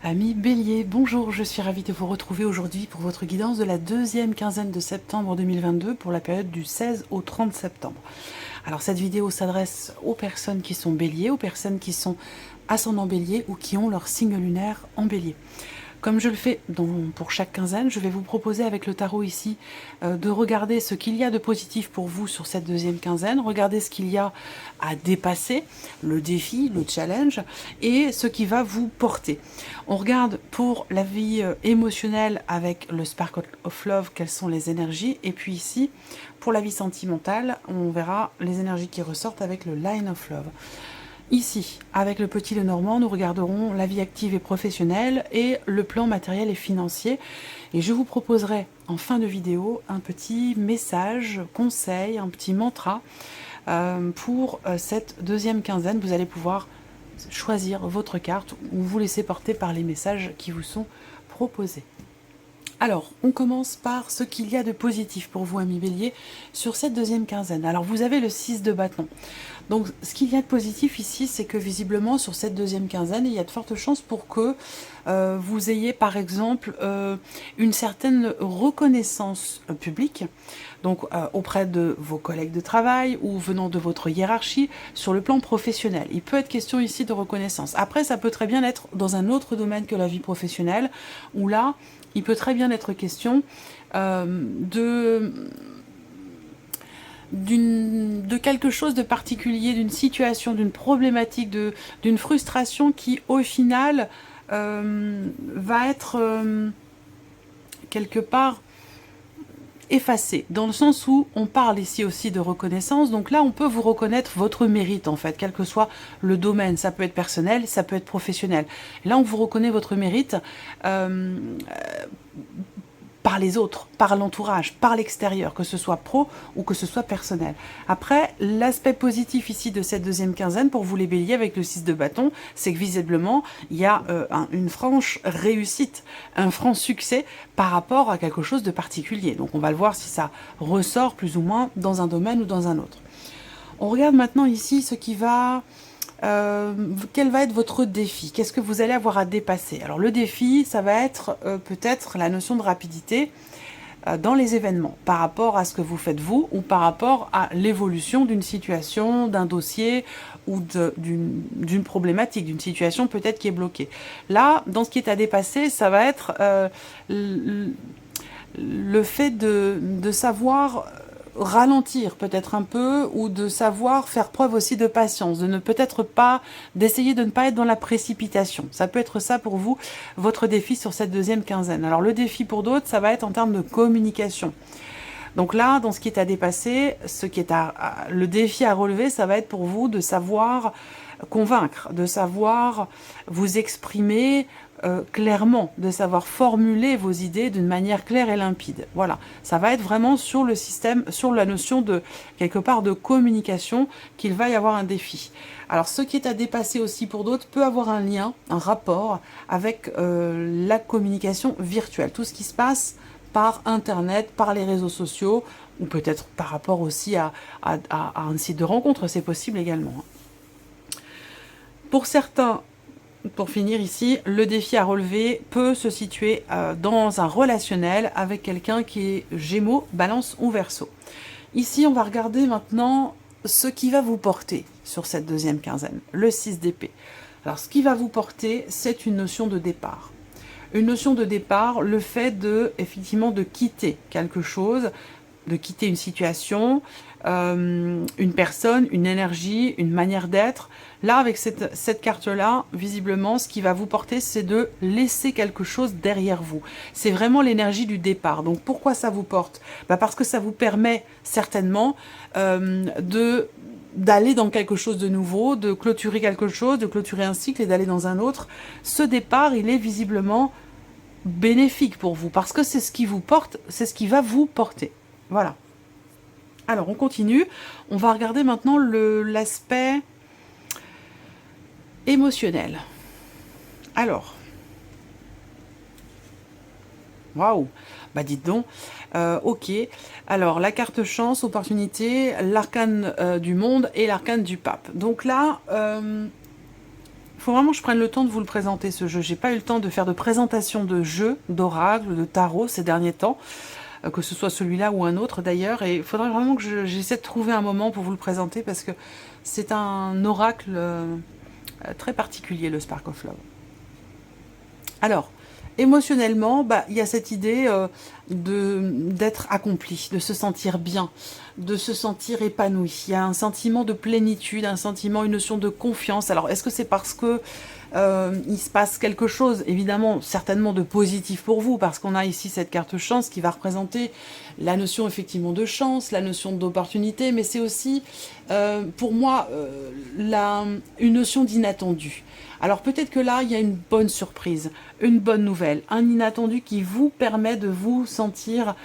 Amis Bélier, bonjour, je suis ravie de vous retrouver aujourd'hui pour votre guidance de la deuxième quinzaine de septembre 2022 pour la période du 16 au 30 septembre. Alors cette vidéo s'adresse aux personnes qui sont Bélier, aux personnes qui sont ascendant Bélier ou qui ont leur signe lunaire en Bélier. Comme je le fais pour chaque quinzaine, je vais vous proposer avec le tarot ici de regarder ce qu'il y a de positif pour vous sur cette deuxième quinzaine, regarder ce qu'il y a à dépasser, le défi, le challenge, et ce qui va vous porter. On regarde pour la vie émotionnelle avec le Spark of Love, quelles sont les énergies, et puis ici, pour la vie sentimentale, on verra les énergies qui ressortent avec le Line of Love. Ici, avec le petit Lenormand, nous regarderons la vie active et professionnelle et le plan matériel et financier. Et je vous proposerai en fin de vidéo un petit message, conseil, un petit mantra pour cette deuxième quinzaine. Vous allez pouvoir choisir votre carte ou vous laisser porter par les messages qui vous sont proposés. Alors, on commence par ce qu'il y a de positif pour vous, amis Bélier, sur cette deuxième quinzaine. Alors, vous avez le 6 de bâton. Donc, ce qu'il y a de positif ici, c'est que visiblement, sur cette deuxième quinzaine, il y a de fortes chances pour que vous ayez, par exemple, une certaine reconnaissance publique, donc auprès de vos collègues de travail ou venant de votre hiérarchie, sur le plan professionnel. Il peut être question ici de reconnaissance. Après, ça peut très bien être dans un autre domaine que la vie professionnelle, où là, il peut très bien être question de quelque chose de particulier, d'une situation, d'une problématique, d'une frustration qui, au final, va être quelque part effacée, dans le sens où on parle ici aussi de reconnaissance. Donc là, on peut vous reconnaître votre mérite, en fait, quel que soit le domaine. Ça peut être personnel, ça peut être professionnel. Et là, on vous reconnaît votre mérite par les autres, par l'entourage, par l'extérieur, que ce soit pro ou que ce soit personnel. Après, l'aspect positif ici de cette deuxième quinzaine, pour vous les Béliers avec le 6 de bâton, c'est que visiblement, il y a une franche réussite, un franc succès par rapport à quelque chose de particulier. Donc on va le voir si ça ressort plus ou moins dans un domaine ou dans un autre. On regarde maintenant ici ce qui va... quel va être votre défi? Qu'est-ce que vous allez avoir à dépasser? Alors le défi, ça va être peut-être la notion de rapidité dans les événements, par rapport à ce que vous faites vous, ou par rapport à l'évolution d'une situation, d'un dossier, ou d'une problématique, d'une situation peut-être qui est bloquée. Là, dans ce qui est à dépasser, ça va être le fait de savoir ralentir peut-être un peu, ou de savoir faire preuve aussi de patience, de ne peut-être pas, d'essayer de ne pas être dans la précipitation. Ça peut être ça pour vous, votre défi sur cette deuxième quinzaine. Alors le défi pour d'autres, ça va être en termes de communication. Donc là, dans ce qui est à dépasser, ce qui est le défi à relever, ça va être pour vous de savoir convaincre, de savoir vous exprimer clairement, de savoir formuler vos idées d'une manière claire et limpide. Voilà, ça va être vraiment sur le système, sur la notion de, quelque part, de communication qu'il va y avoir un défi. Alors, ce qui est à dépasser aussi pour d'autres peut avoir un lien, un rapport avec la communication virtuelle. Tout ce qui se passe par Internet, par les réseaux sociaux, ou peut-être par rapport aussi à un site de rencontre, c'est possible également. Pour certains, pour finir ici, le défi à relever peut se situer dans un relationnel avec quelqu'un qui est Gémeaux, Balance ou Verseau. Ici, on va regarder maintenant ce qui va vous porter sur cette deuxième quinzaine, le 6 d'épée. Alors, ce qui va vous porter, c'est une notion de départ. Une notion de départ, le fait effectivement, de quitter quelque chose, de quitter une situation, une personne, une énergie, une manière d'être. Là, avec cette carte-là, visiblement, ce qui va vous porter, c'est de laisser quelque chose derrière vous. C'est vraiment l'énergie du départ. Donc, pourquoi ça vous porte? Parce que ça vous permet certainement d'aller dans quelque chose de nouveau, de clôturer quelque chose, de clôturer un cycle et d'aller dans un autre. Ce départ, il est visiblement bénéfique pour vous, parce que c'est ce qui vous porte, c'est ce qui va vous porter. Voilà. Alors, on continue. On va regarder maintenant l'aspect émotionnel. Alors, waouh, bah dites donc, ok. Alors, la carte chance, opportunité, l'arcane du monde et l'arcane du pape. Donc là, Il faut vraiment que je prenne le temps de vous le présenter, ce jeu. J'ai pas eu le temps de faire de présentation de jeu, d'oracle, de tarot ces derniers temps, que ce soit celui-là ou un autre d'ailleurs. Et il faudrait vraiment que j'essaie de trouver un moment pour vous le présenter, parce que c'est un oracle très particulier, le Spark of Love. Alors, émotionnellement, il y a cette idée d'être accompli, de se sentir bien, de se sentir épanoui. Il y a un sentiment de plénitude, un sentiment, une notion de confiance. Alors, est-ce que c'est parce que il se passe quelque chose, évidemment, certainement de positif pour vous, parce qu'on a ici cette carte chance qui va représenter la notion effectivement de chance, la notion d'opportunité, mais c'est aussi, pour moi, une notion d'inattendu. Alors peut-être que là, il y a une bonne surprise, une bonne nouvelle, un inattendu qui vous permet de vous sentir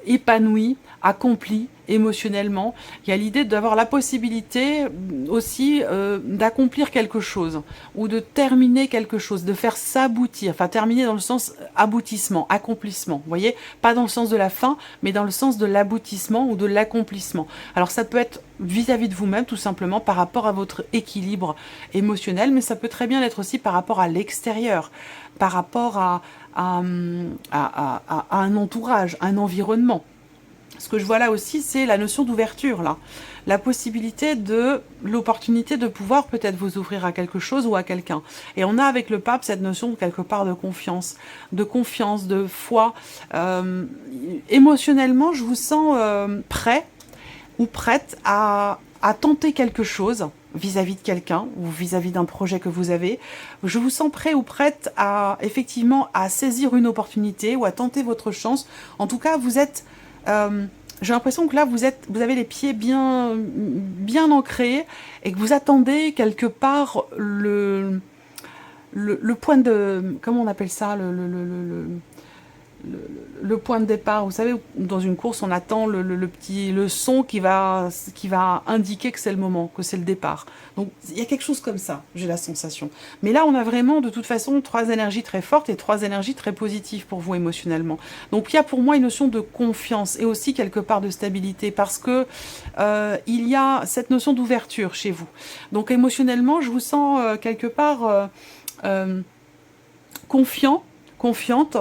épanoui, accompli émotionnellement. Il y a l'idée d'avoir la possibilité aussi d'accomplir quelque chose ou de terminer quelque chose, de faire s'aboutir, enfin terminer dans le sens aboutissement, accomplissement, vous voyez, pas dans le sens de la fin, mais dans le sens de l'aboutissement ou de l'accomplissement. Alors ça peut être vis-à-vis de vous-même, tout simplement par rapport à votre équilibre émotionnel, mais ça peut très bien être aussi par rapport à l'extérieur, par rapport à un entourage, un environnement. Ce que je vois là aussi, c'est la notion d'ouverture, là. La possibilité l'opportunité de pouvoir peut-être vous ouvrir à quelque chose ou à quelqu'un. Et on a avec le pape cette notion quelque part de confiance, de foi. Émotionnellement, je vous sens prêt ou prête à tenter quelque chose vis-à-vis de quelqu'un ou vis-à-vis d'un projet que vous avez. Je vous sens prêt ou prête à effectivement à saisir une opportunité ou à tenter votre chance. En tout cas, vous êtes... j'ai l'impression que là, vous avez les pieds bien ancrés et que vous attendez quelque part le point de... Comment on appelle ça, le point de départ. Vous savez, dans une course, on attend le son qui va indiquer que c'est le moment, que c'est le départ. Donc, il y a quelque chose comme ça, j'ai la sensation. Mais là, on a vraiment, de toute façon, 3 énergies très fortes et 3 énergies très positives pour vous émotionnellement. Donc, il y a pour moi une notion de confiance et aussi quelque part de stabilité, parce que il y a cette notion d'ouverture chez vous. Donc, émotionnellement, je vous sens quelque part confiante,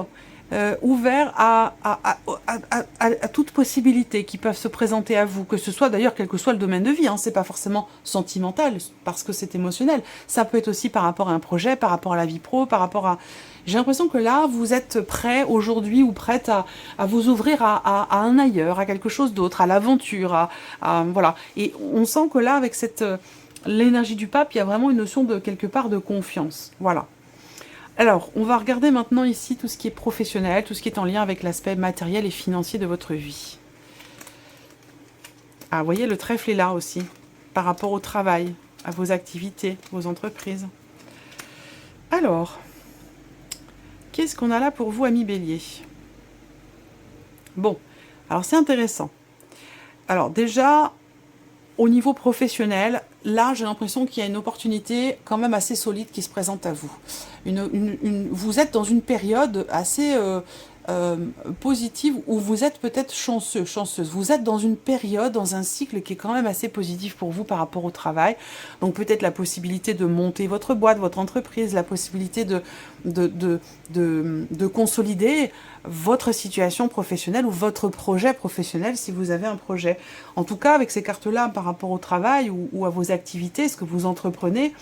ouvert à toute possibilité qui peuvent se présenter à vous, que ce soit d'ailleurs quel que soit le domaine de vie, hein, c'est pas forcément sentimental parce que c'est émotionnel, ça peut être aussi par rapport à un projet, par rapport à la vie pro, par rapport à... J'ai l'impression que là, vous êtes prêt aujourd'hui ou prête à vous ouvrir à un ailleurs, à quelque chose d'autre, à l'aventure, voilà. Et on sent que là, avec l'énergie du pape, il y a vraiment une notion de quelque part de confiance, voilà. Alors, on va regarder maintenant ici tout ce qui est professionnel, tout ce qui est en lien avec l'aspect matériel et financier de votre vie. Ah, vous voyez, le trèfle est là aussi, par rapport au travail, à vos activités, vos entreprises. Alors, qu'est-ce qu'on a là pour vous, amis Bélier? Bon, alors c'est intéressant. Alors déjà, au niveau professionnel, là, j'ai l'impression qu'il y a une opportunité quand même assez solide qui se présente à vous. Vous êtes dans une période assez positive où vous êtes peut-être chanceuse. Vous êtes dans une période, dans un cycle qui est quand même assez positif pour vous par rapport au travail. Donc peut-être la possibilité de monter votre boîte, votre entreprise, la possibilité de consolider votre situation professionnelle ou votre projet professionnel si vous avez un projet. En tout cas, avec ces cartes-là par rapport au travail ou à vos activités, ce que vous entreprenez,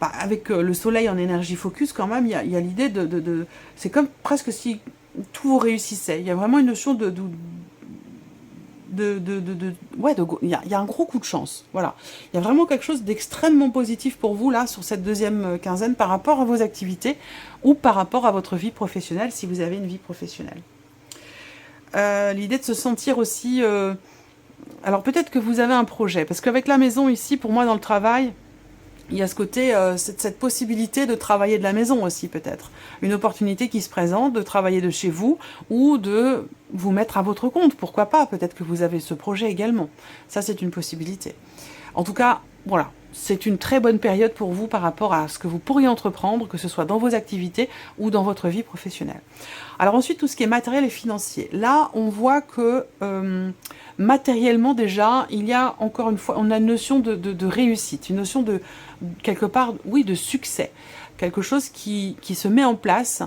avec le soleil en énergie focus, quand même, il y a l'idée c'est comme presque si tout vous réussissait. Il y a vraiment une notion il y a un gros coup de chance. Voilà. Il y a vraiment quelque chose d'extrêmement positif pour vous, là, sur cette deuxième quinzaine, par rapport à vos activités ou par rapport à votre vie professionnelle, si vous avez une vie professionnelle. L'idée de se sentir aussi... alors, peut-être que vous avez un projet, parce qu'avec la maison, ici, pour moi, dans le travail... Il y a ce côté, cette possibilité de travailler de la maison aussi peut-être. Une opportunité qui se présente de travailler de chez vous ou de vous mettre à votre compte. Pourquoi pas? Peut-être que vous avez ce projet également. Ça, c'est une possibilité. En tout cas, voilà, c'est une très bonne période pour vous par rapport à ce que vous pourriez entreprendre, que ce soit dans vos activités ou dans votre vie professionnelle. Alors ensuite, tout ce qui est matériel et financier. Là, on voit que matériellement déjà, il y a encore une fois, on a une notion de réussite, une notion de, quelque part, oui, de succès. Quelque chose qui se met en place,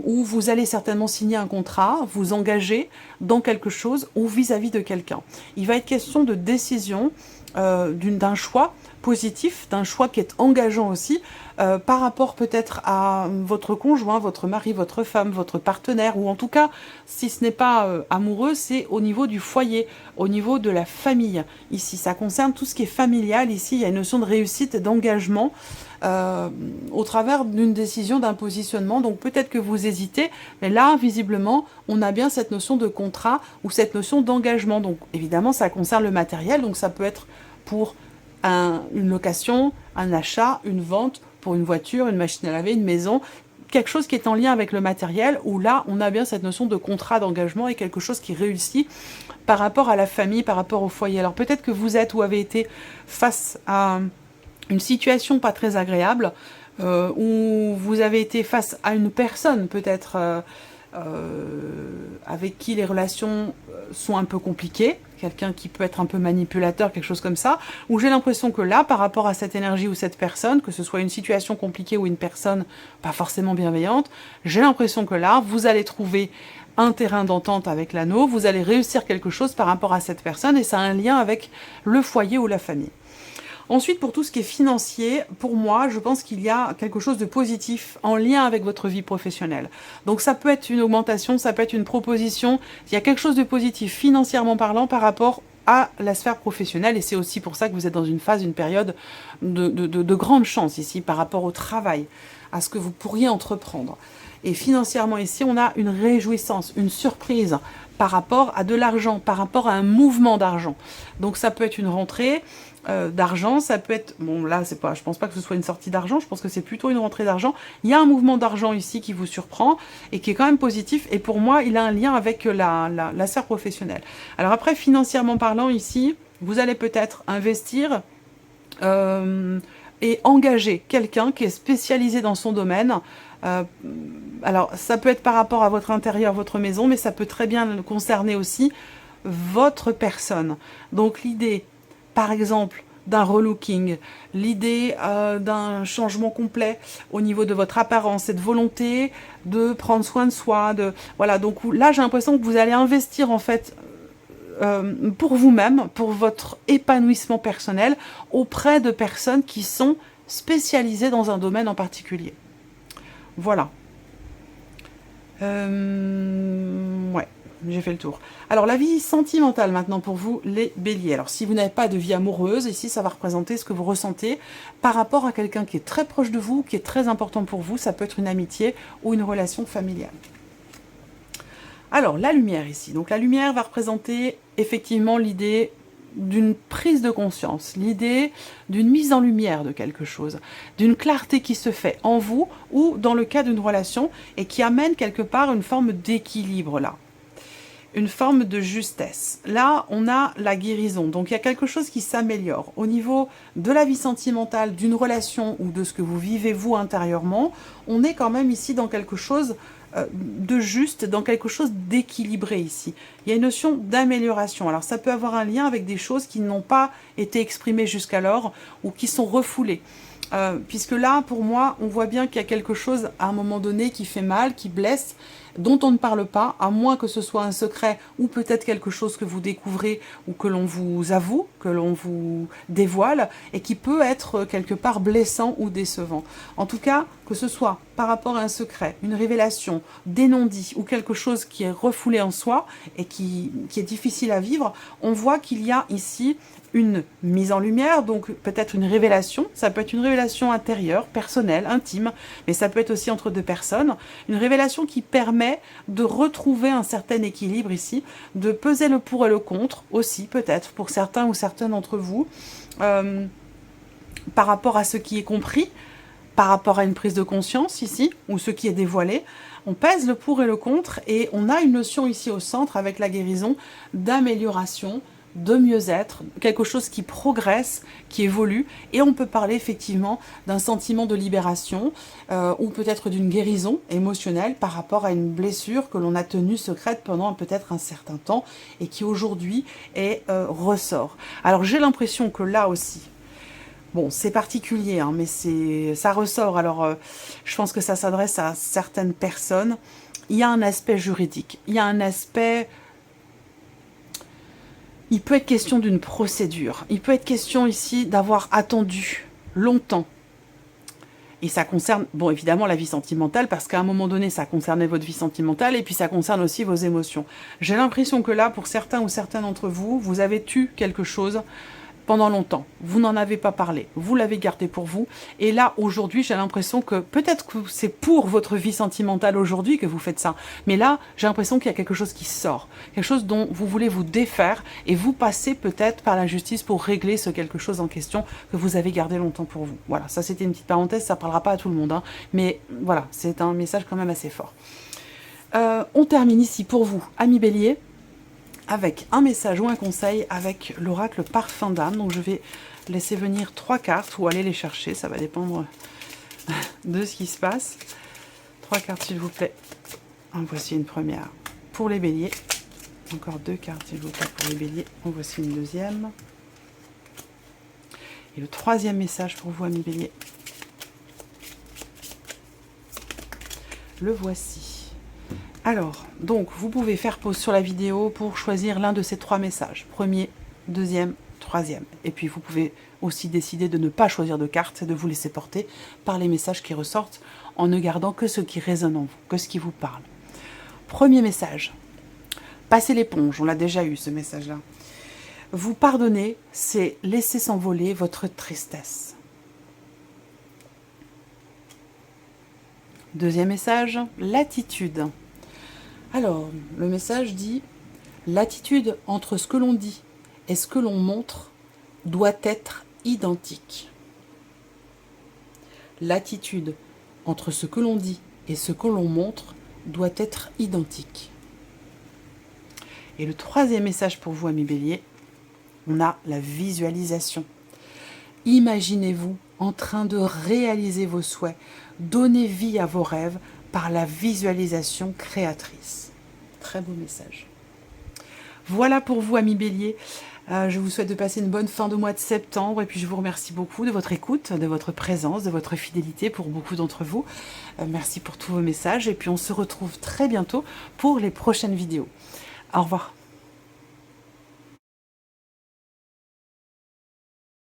où vous allez certainement signer un contrat, vous engager dans quelque chose ou vis-à-vis de quelqu'un. Il va être question de décision, d'un choix positif, d'un choix qui est engageant aussi, par rapport peut-être à votre conjoint, votre mari, votre femme, votre partenaire, ou en tout cas, si ce n'est pas amoureux, c'est au niveau du foyer, au niveau de la famille. Ici, ça concerne tout ce qui est familial. Ici, il y a une notion de réussite et d'engagement au travers d'une décision, d'un positionnement. Donc peut-être que vous hésitez, mais là, visiblement, on a bien cette notion de contrat ou cette notion d'engagement. Donc évidemment, ça concerne le matériel, donc ça peut être pour une location, un achat, une vente, pour une voiture, une machine à laver, une maison, quelque chose qui est en lien avec le matériel, où là, on a bien cette notion de contrat d'engagement et quelque chose qui réussit par rapport à la famille, par rapport au foyer. Alors peut-être que vous êtes ou avez été face à une situation pas très agréable, où vous avez été face à une personne peut-être avec qui les relations sont un peu compliquées, quelqu'un qui peut être un peu manipulateur, quelque chose comme ça, où j'ai l'impression que là, par rapport à cette énergie ou cette personne, que ce soit une situation compliquée ou une personne pas forcément bienveillante, j'ai l'impression que là, vous allez trouver un terrain d'entente avec l'anneau, vous allez réussir quelque chose par rapport à cette personne, et ça a un lien avec le foyer ou la famille. Ensuite, pour tout ce qui est financier, pour moi, je pense qu'il y a quelque chose de positif en lien avec votre vie professionnelle. Donc ça peut être une augmentation, ça peut être une proposition, il y a quelque chose de positif financièrement parlant par rapport à la sphère professionnelle, et c'est aussi pour ça que vous êtes dans une phase, une période de grande chance ici par rapport au travail, à ce que vous pourriez entreprendre. Et financièrement ici, on a une réjouissance, une surprise par rapport à de l'argent, par rapport à un mouvement d'argent. Donc ça peut être une rentrée d'argent, ça peut être, bon là c'est pas, je pense pas que ce soit une sortie d'argent, je pense que c'est plutôt une rentrée d'argent. Il y a un mouvement d'argent ici qui vous surprend et qui est quand même positif, et pour moi il a un lien avec la sphère professionnelle. Alors après, financièrement parlant ici, vous allez peut-être investir et engager quelqu'un qui est spécialisé dans son domaine. Alors ça peut être par rapport à votre intérieur, votre maison, mais ça peut très bien concerner aussi votre personne. Donc l'idée, par exemple, d'un relooking, l'idée d'un changement complet au niveau de votre apparence, cette volonté de prendre soin de soi, voilà. Donc là, j'ai l'impression que vous allez investir en fait pour vous-même, pour votre épanouissement personnel, auprès de personnes qui sont spécialisées dans un domaine en particulier. Voilà. Ouais, j'ai fait le tour. Alors, la vie sentimentale maintenant pour vous, les béliers. Alors, si vous n'avez pas de vie amoureuse, ici, ça va représenter ce que vous ressentez par rapport à quelqu'un qui est très proche de vous, qui est très important pour vous. Ça peut être une amitié ou une relation familiale. Alors, la lumière ici. Donc, la lumière va représenter effectivement l'idée d'une prise de conscience, l'idée d'une mise en lumière de quelque chose, d'une clarté qui se fait en vous ou dans le cas d'une relation et qui amène quelque part une forme d'équilibre là, une forme de justesse. Là, on a la guérison, donc il y a quelque chose qui s'améliore au niveau de la vie sentimentale, d'une relation ou de ce que vous vivez vous intérieurement. On est quand même ici dans quelque chose de juste, dans quelque chose d'équilibré ici. Il y a une notion d'amélioration. Alors ça peut avoir un lien avec des choses qui n'ont pas été exprimées jusqu'alors ou qui sont refoulées. Puisque là, pour moi, on voit bien qu'il y a quelque chose à un moment donné qui fait mal, qui blesse, dont on ne parle pas, à moins que ce soit un secret ou peut-être quelque chose que vous découvrez ou que l'on vous avoue, que l'on vous dévoile, et qui peut être quelque part blessant ou décevant. En tout cas, que ce soit par rapport à un secret, une révélation, des non-dits ou quelque chose qui est refoulé en soi et qui est difficile à vivre, on voit qu'il y a ici une mise en lumière, donc peut-être une révélation. Ça peut être une révélation intérieure, personnelle, intime, mais ça peut être aussi entre deux personnes. Une révélation qui permet de retrouver un certain équilibre ici, de peser le pour et le contre aussi, peut-être, pour certains ou certaines d'entre vous, par rapport à ce qui est compris, par rapport à une prise de conscience ici, ou ce qui est dévoilé. On pèse le pour et le contre, et on a une notion ici au centre, avec la guérison, d'amélioration, de mieux-être, quelque chose qui progresse, qui évolue, et on peut parler effectivement d'un sentiment de libération ou peut-être d'une guérison émotionnelle par rapport à une blessure que l'on a tenue secrète pendant peut-être un certain temps et qui aujourd'hui ressort. Alors j'ai l'impression que là aussi, bon, c'est particulier, hein, mais ça ressort. Alors, je pense que ça s'adresse à certaines personnes. Il y a un aspect juridique. Il y a un aspect... Il peut être question d'une procédure. Il peut être question ici d'avoir attendu longtemps. Et ça concerne, bon, évidemment, la vie sentimentale, parce qu'à un moment donné, ça concernait votre vie sentimentale, et puis ça concerne aussi vos émotions. J'ai l'impression que là, pour certains ou certaines d'entre vous, vous avez eu quelque chose pendant longtemps. Vous n'en avez pas parlé. Vous l'avez gardé pour vous. Et là, aujourd'hui, j'ai l'impression que peut-être que c'est pour votre vie sentimentale aujourd'hui que vous faites ça. Mais là, j'ai l'impression qu'il y a quelque chose qui sort. Quelque chose dont vous voulez vous défaire et vous passez peut-être par la justice pour régler ce quelque chose en question que vous avez gardé longtemps pour vous. Voilà, ça c'était une petite parenthèse, ça ne parlera pas à tout le monde. Hein. Mais voilà, c'est un message quand même assez fort. On termine ici pour vous, amis Bélier, avec un message ou un conseil avec l'oracle Parfum d'âme. Donc je vais laisser venir 3 cartes ou aller les chercher, ça va dépendre de ce qui se passe. 3 cartes s'il vous plaît. En voici une première pour les béliers. Encore 2 cartes s'il vous plaît pour les béliers. En voici une deuxième. Et le 3e message pour vous, amis béliers. Le voici. Alors, donc, vous pouvez faire pause sur la vidéo pour choisir l'un de ces 3 messages. Premier, deuxième, troisième. Et puis, vous pouvez aussi décider de ne pas choisir de carte et de vous laisser porter par les messages qui ressortent en ne gardant que ce qui résonne en vous, que ce qui vous parle. Premier message. Passez l'éponge. On l'a déjà eu, ce message-là. Vous pardonner, c'est laisser s'envoler votre tristesse. Deuxième message, l'attitude. Alors, le message dit « L'attitude entre ce que l'on dit et ce que l'on montre doit être identique. » L'attitude entre ce que l'on dit et ce que l'on montre doit être identique. Et le 3e message pour vous, amis béliers, on a la visualisation. Imaginez-vous en train de réaliser vos souhaits. Donnez vie à vos rêves par la visualisation créatrice. Très beau message. Voilà pour vous, amis béliers. Je vous souhaite de passer une bonne fin de mois de septembre et puis je vous remercie beaucoup de votre écoute, de votre présence, de votre fidélité pour beaucoup d'entre vous. Merci pour tous vos messages et puis on se retrouve très bientôt pour les prochaines vidéos. Au revoir.